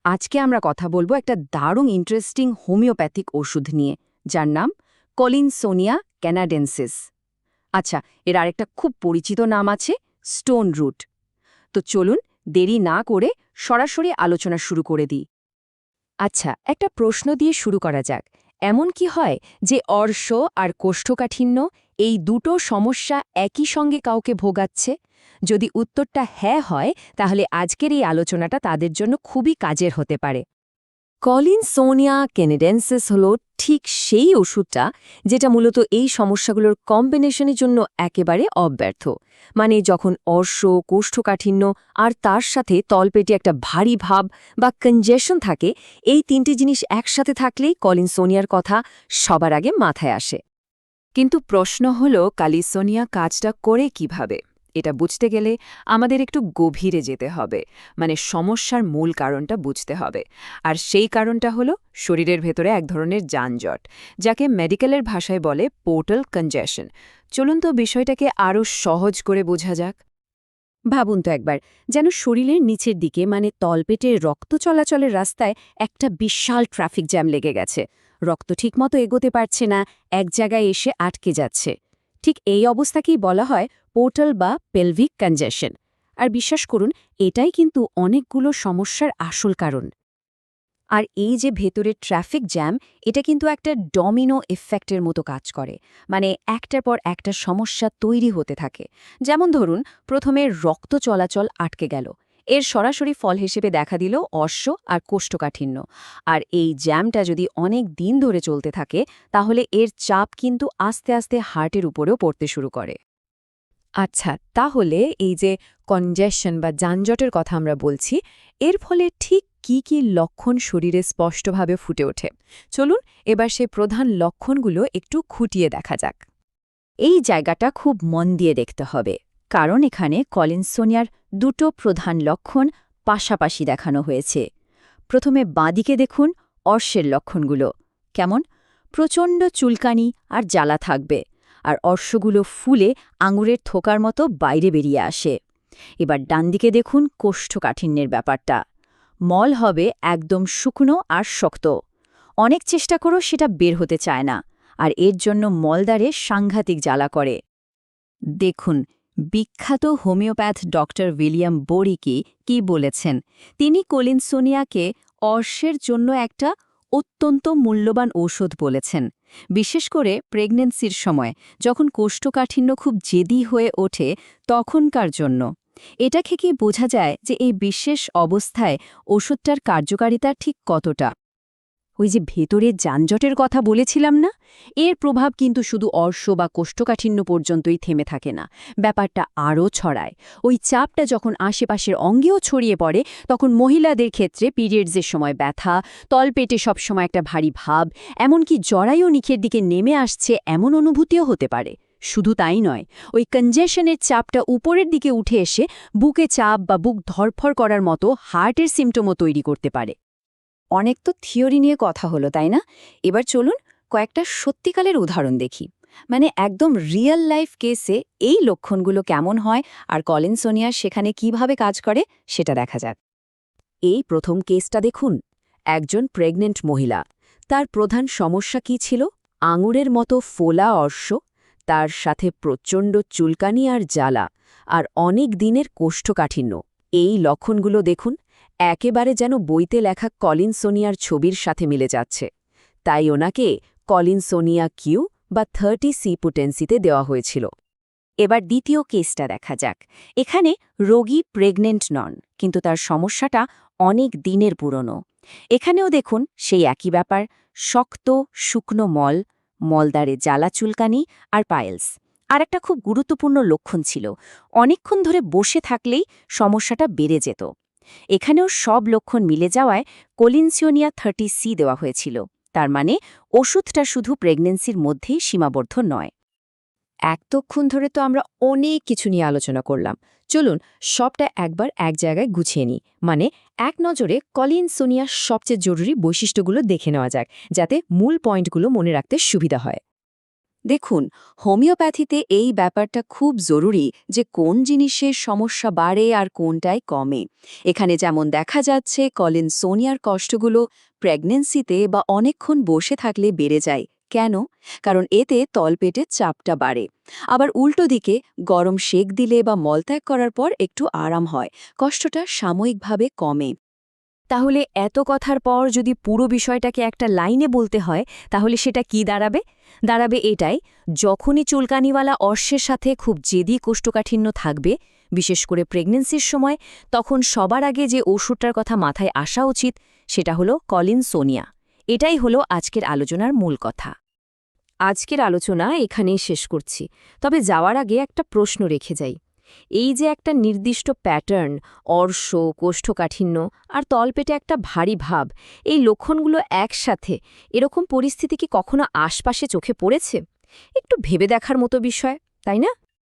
আজকে আমরা কথা বলবো একটা দারুণ ইন্টারেস্টিং হোমিওপ্যাথিক ওষুধ নিয়ে, যার নাম কলিনসোনিয়া ক্যানাডেন্সিস। আচ্ছা, এর আরেকটা খুব পরিচিত নাম আছে, স্টোন রুট। তো চলুন দেরি না করে সরাসরি আলোচনা শুরু করে দিই। আচ্ছা, একটা প্রশ্ন দিয়ে শুরু করা যাক। এমন কি হয় যে অর্শ আর কোষ্ঠকাঠিন্য এই দুটো সমস্যা একই সঙ্গে কাউকে ভোগাচ্ছে? যদি উত্তরটা হ্যাঁ হয়, তাহলে আজকের এই আলোচনাটা তাদের জন্য খুবই কাজের হতে পারে। কলিনসোনিয়া ক্যানাডেন্সিস হল ঠিক সেই ওষুধটা যেটা মূলত এই সমস্যাগুলোর কম্বিনেশনের জন্য একেবারে অব্যর্থ। মানে যখন অর্শ, কোষ্ঠকাঠিন্য আর তার সাথে তলপেটে একটা ভারী ভাব বা কনজেশন থাকে, এই তিনটি জিনিস একসাথে থাকলেই কলিনসোনিয়ার কথা সবার আগে মাথায় আসে। কিন্তু প্রশ্ন হল, ক্যালিসোনিয়া কাজটা করে কিভাবে? এটা বুঝতে গেলে আমাদের একটু গভীরে যেতে হবে, মানে সমস্যার মূল কারণটা বুঝতে হবে। আর সেই কারণটা হলো শরীরের ভেতরে এক ধরনের যানজট, যাকে মেডিকেলের ভাষায় বলে পোর্টাল কনজেশন। চলুন তো বিষয়টাকে আরও সহজ করে বোঝা যাক। ভাবুন তো একবার, যেন শরীরের নিচের দিকে, মানে তলপেটের রক্ত চলাচলের রাস্তায় একটা বিশাল ট্রাফিক জ্যাম লেগে গেছে। রক্ত ঠিকমতো এগোতে পারছে না, এক জায়গায় এসে আটকে যাচ্ছে। ঠিক এই অবস্থাকেই বলা হয় পোর্টাল বা পেলভিক কনজেশন। আর বিশ্বাস করুন, এটাই কিন্তু অনেকগুলো সমস্যার আসল কারণ। আর এই যে ভেতরের ট্রাফিক জ্যাম, এটা কিন্তু একটা ডমিনো এফেক্টের মতো কাজ করে। মানে একটার পর একটা সমস্যা তৈরি হতে থাকে। যেমন ধরুন, প্রথমে রক্ত চলাচল আটকে গেল, এর সরাসরি ফল হিসেবে দেখা দিল অর্শ আর কোষ্ঠকাঠিন্য। আর এই জ্যামটা যদি অনেক দিন ধরে চলতে থাকে, তাহলে এর চাপ কিন্তু আস্তে আস্তে হার্টের উপরেও পড়তে শুরু করে। আচ্ছা, তাহলে এই যে কনজেশন বা যানজটের কথা আমরা বলছি, এর ফলে ঠিক কি কি লক্ষণ শরীরে স্পষ্টভাবে ফুটে ওঠে? চলুন এবার সেই প্রধান লক্ষণগুলো একটু খুঁটিয়ে দেখা যাক। এই জায়গাটা খুব মন দিয়ে দেখতে হবে, কারণ এখানে কলিনসোনিয়ার দুটো প্রধান লক্ষণ পাশাপাশি দেখানো হয়েছে। প্রথমে বাঁদিকে দেখুন অর্শের লক্ষণগুলো। কেমন? প্রচণ্ড চুলকানি আর জ্বালা থাকবে, আর অর্শগুলো ফুলে আঙুরের থোকার মতো বাইরে বেরিয়ে আসে। এবার ডানদিকে দেখুন কোষ্ঠকাঠিন্যের ব্যাপারটা। মল হবে একদম শুকনো আর শক্ত। অনেক চেষ্টা করেও সেটা বের হতে চায় না, আর এর জন্য মলদ্বারে সাংঘাতিক জ্বালা করে। দেখুন, বিখ্যাত হোমিওপ্যাথ ডক্টর উইলিয়াম বোরিকি কি বলেছেন। তিনি কলিনসোনিয়াকে অর্শের জন্য একটা অত্যন্ত মূল্যবান ঔষধ বলেছেন, বিশেষ করে প্রেগন্যান্সির সময়, যখন কোষ্ঠকাঠিন্য খুব জেদি হয়ে ওঠে তখনকার জন্য। এটা থেকেই বোঝা যায় যে এই বিশেষ অবস্থায় ওষুধটার কার্যকারিতা ঠিক কতটা। ওই যে ভেতরে যানজটের কথা বলেছিলাম না, এর প্রভাব কিন্তু শুধু অর্শ বা কোষ্ঠকাঠিন্য পর্যন্তই থেমে থাকে না, ব্যাপারটা আরও ছড়ায়। ওই চাপটা যখন আশেপাশের অঙ্গেও ছড়িয়ে পড়ে, তখন মহিলাদের ক্ষেত্রে পিরিয়ডসের সময় ব্যথা, তলপেটে সবসময় একটা ভারী ভাব, এমনকি জরায়ু নিচের দিকে নেমে আসছে এমন অনুভূতিও হতে পারে। শুধু তাই নয়, ওই কনজেশনের চাপটা উপরের দিকে উঠে এসে বুকে চাপ বা বুক ধরফর করার মতো হার্টের সিমটমও তৈরি করতে পারে। অনেক তো থিওরি নিয়ে কথা হলো, তাই না? এবার চলুন কয়েকটা সত্যিকালের উদাহরণ দেখি। মানে একদম রিয়েল লাইফ কেসে এই লক্ষণগুলো কেমন হয় আর কলিনসোনিয়া সেখানে কিভাবে কাজ করে সেটা দেখা যাক। এই প্রথম কেসটা দেখুন। একজন প্রেগনেন্ট মহিলা। তার প্রধান সমস্যা কি ছিল? আঙুরের মতো ফোলা অর্শ, তার সাথে প্রচণ্ড চুলকানি আর জ্বালা, আর অনেক দিনের কোষ্ঠকাঠিন্য। এই লক্ষণগুলো দেখুন, একেবারে যেন বইতে লেখা কলিনসোনিয়ার ছবির সাথে মিলে যাচ্ছে। তাই ওনাকে কলিনসোনিয়া কিউ বা 30C পোটেন্সিতে দেওয়া হয়েছিল। এবার দ্বিতীয় কেসটা দেখা যাক। এখানে রোগী প্রেগনেন্ট নন, কিন্তু তার সমস্যাটা অনেক দিনের পুরনো। এখানেও দেখুন সেই একই ব্যাপার, শক্ত শুকনো মল, মলদ্বারে জ্বালা চুলকানি আর পাইলস। আর একটা খুব গুরুত্বপূর্ণ লক্ষণ ছিল, অনেকক্ষণ ধরে বসে থাকলেই সমস্যাটা বেড়ে যেত। এখানেও সব লক্ষণ মিলে যাওয়ায় কলিনসোনিয়া 30C দেওয়া হয়েছিল। তার মানে ওষুধটা শুধু প্রেগন্যান্সির মধ্যেই সীমাবদ্ধ নয়। এতক্ষণ ধরে তো আমরা অনেক কিছু নিয়ে আলোচনা করলাম। চলুন সবটা একবার এক জায়গায় গুছিয়ে নিই। মানে এক নজরে কলিনসোনিয়ার সবচেয়ে জরুরি বৈশিষ্ট্যগুলো দেখে নেওয়া যাক, যাতে মূল পয়েন্টগুলো মনে রাখতে সুবিধা হয়। দেখুন, হোমিওপ্যাথিতে এই ব্যাপারটা খুব জরুরি যে কোন জিনিসের সমস্যা বাড়ে আর কোনটায় কমে। এখানে যেমন দেখা যাচ্ছে কলিন সোনিয়ার কষ্টগুলো প্রেগন্যান্সিতে বা অনেকক্ষণ বসে থাকলে বেড়ে যায়। কেন? কারণ এতে তলপেটের চাপটা বাড়ে। আবার উল্টো দিকে গরম সেক দিলে বা মলত্যাগ করার পর একটু আরাম হয়, কষ্টটা সাময়িকভাবে কমে। তাহলে এত কথার পর যদি পুরো বিষয়টাকে একটা লাইনে বলতে হয়, তাহলে সেটা কি দাঁড়াবে? দাঁড়াবে এটাই: যখনই চুলকানিওয়ালা অর্শের সাথে খুব জেদি কোষ্ঠকাঠিন্য থাকবে, বিশেষ করে প্রেগন্যান্সির সময়, তখন সবার আগে যে ওষুধটার কথা মাথায় আসা উচিত সেটা হলো কলিন সোনিয়া। এটাই হলো আজকের আলোচনার মূল কথা। আজকের আলোচনা এখানেই শেষ করছি, তবে যাওয়ার আগে একটা প্রশ্ন রেখে যাই। এই যে একটা নির্দিষ্ট প্যাটার্ন, অর্শ, কোষ্ঠকাঠিন্য আর তলপেটে একটা ভারী ভাব, এই লক্ষণগুলো একসাথে, এরকম পরিস্থিতি কি কখনো আশপাশে চোখে পড়েছে? একটু ভেবে দেখার মতো বিষয়, তাই না?